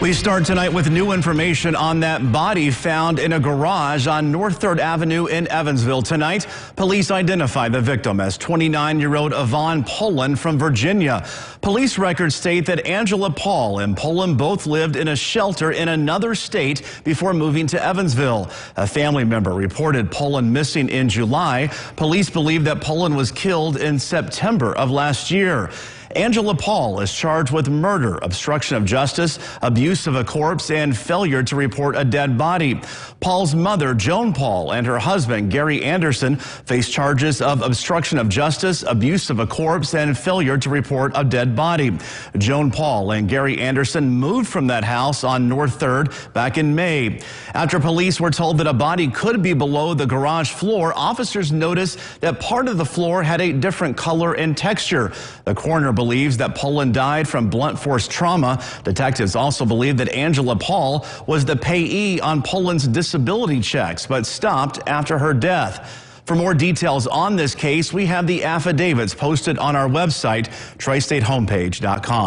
We start tonight with new information on that body found in a garage on North 3rd Avenue in Evansville. Tonight, police identify the victim as 29-year-old Yvonne Poland from Virginia. Police records state that Angela Paul and Poland both lived in a shelter in another state before moving to Evansville. A family member reported Poland missing in July. Police believe that Poland was killed in September of last year. Angela Paul is charged with murder, obstruction of justice, abuse of a corpse, and failure to report a dead body. Paul's mother, Joan Paul, and her husband, Gary Anderson, face charges of obstruction of justice, abuse of a corpse, and failure to report a dead body. Joan Paul and Gary Anderson moved from that house on North 3rd back in May. After police were told that a body could be below the garage floor, officers noticed that part of the floor had a different color and texture. The coroner believes that Poland died from blunt force trauma. Detectives also believe that Angela Paul was the payee on Poland's disability checks, but stopped after her death. For more details on this case, we have the affidavits posted on our website, tristatehomepage.com.